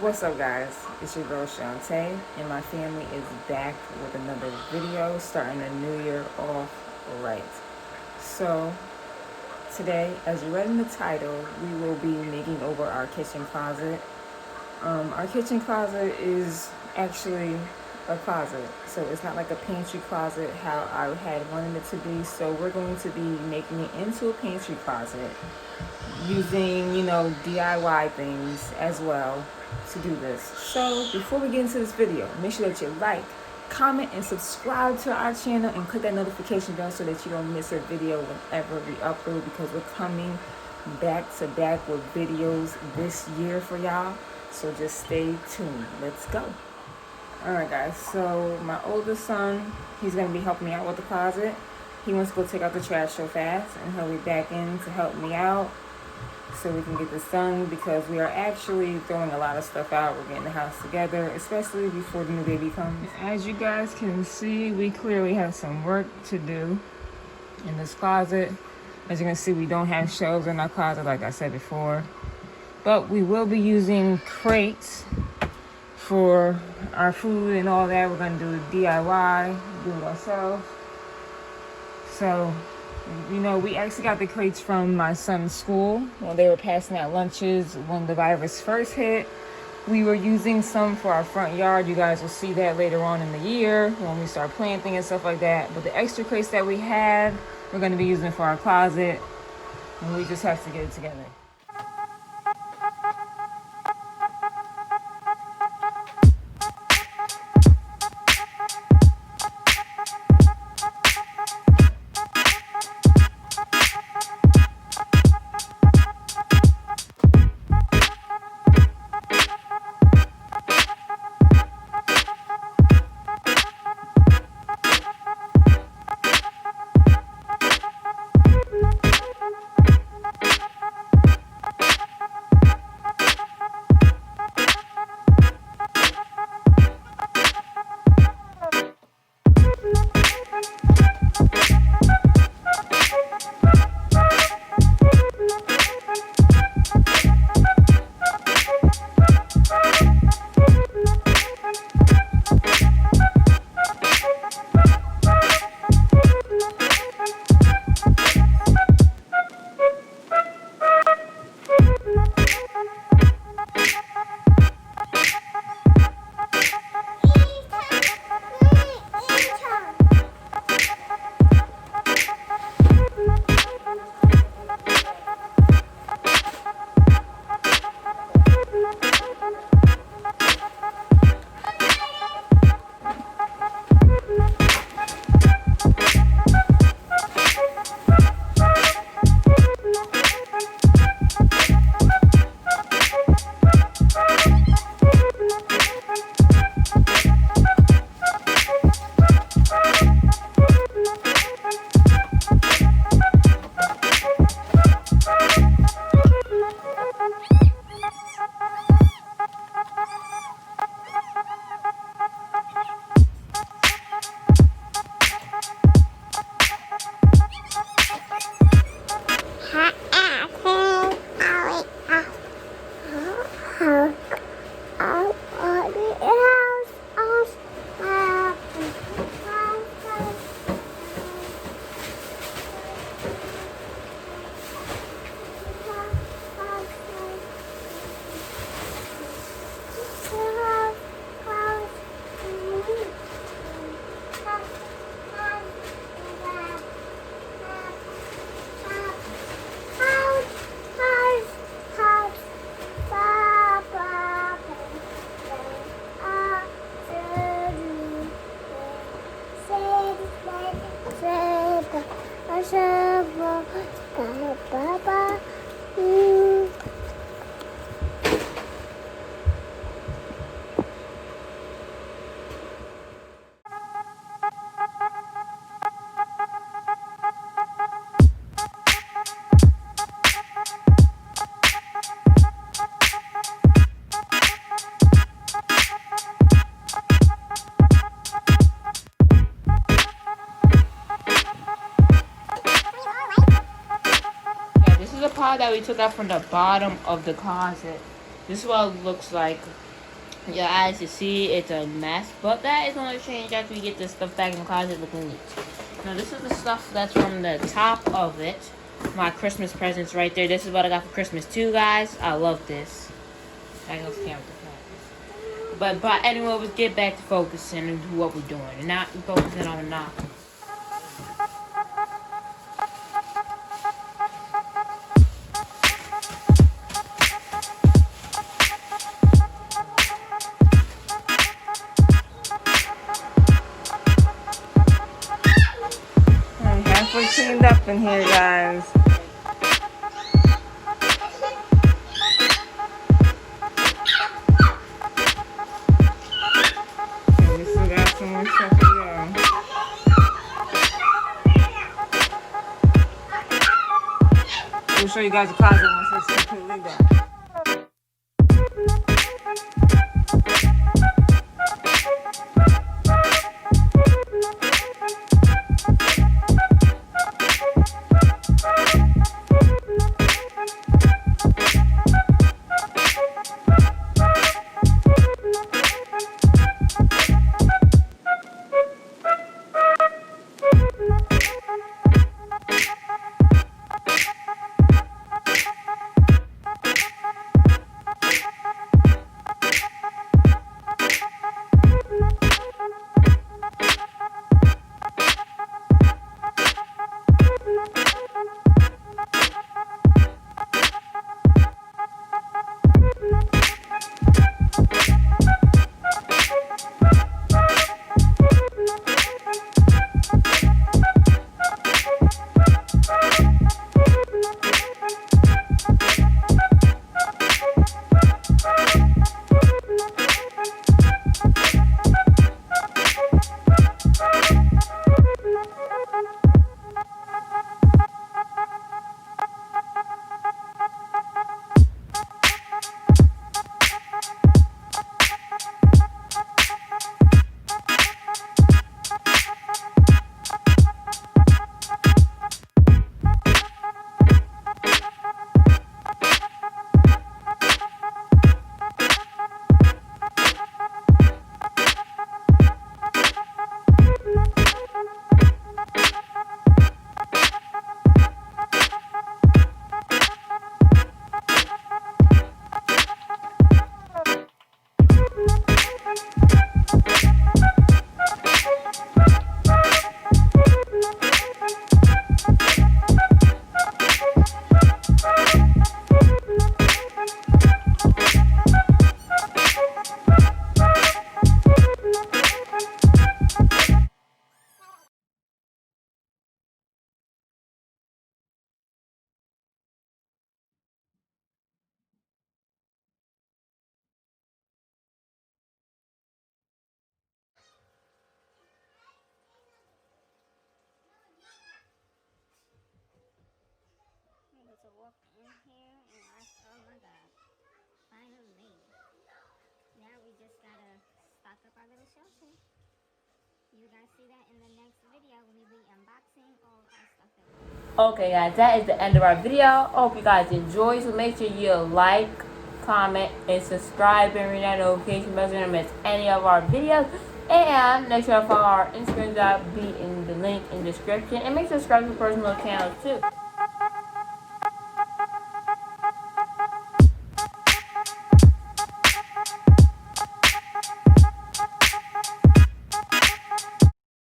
What's up, guys? It's your girl Chontey, and my family is back with another video, starting the new year off right. So today, as you read in the title, we will be making over our kitchen closet. Our kitchen closet is actually a closet, so it's not like a pantry closet how I had wanted it to be. So we're going to be making it into a pantry closet using, DIY things as well to do this. So before we get into this video, make sure that you like, comment, and subscribe to our channel, and click that notification bell so that you don't miss a video whenever we upload, because we're coming back to back with videos this year for y'all. So just stay tuned. Let's go. Alright guys, so my oldest son, he's going to be helping me out with the closet. He wants to go take out the trash real fast, and he'll be back in to help me out so we can get this done, because we are actually throwing a lot of stuff out. We're getting the house together, especially before the new baby comes. As you guys can see, we clearly have some work to do in this closet. As you can see, we don't have shelves in our closet like I said before, but we will be using crates for our food and all that. We're going to do DIY, do it ourselves. So, we actually got the crates from my son's school when they were passing out lunches when the virus first hit. We were using some for our front yard. You guys will see that later on in the year when we start planting and stuff like that. But the extra crates that we had, we're going to be using for our closet, and we just have to get it together. That we took out from the bottom of the closet. This is what it looks like Yeah, as you see, it's a mess, but that is going to change after we get this stuff back in the closet looking neat. Now, this is the stuff that's from the top of it. My Christmas presents right there. This is what I got for Christmas too, guys. I love this. I can scan with the camera. But anyway, let's get back to focusing and what we're doing, and not focusing on not. Halfway cleaned up in here, guys. And we still got some more stuff to go. We'll show you guys the closet once it's completely done. To walk in here and oh my god, finally. Now we just gotta stock up our little shelter. You guys see that in the next video when we be unboxing all our stuff that we Okay, guys, that is the end of our video. Hope you guys enjoy. So make sure you like, comment, and subscribe, and ring that notification bell so you don't miss any of our videos. And make sure to follow our Instagram. That'll be in the link in the description. And make sure to subscribe to personal channels too.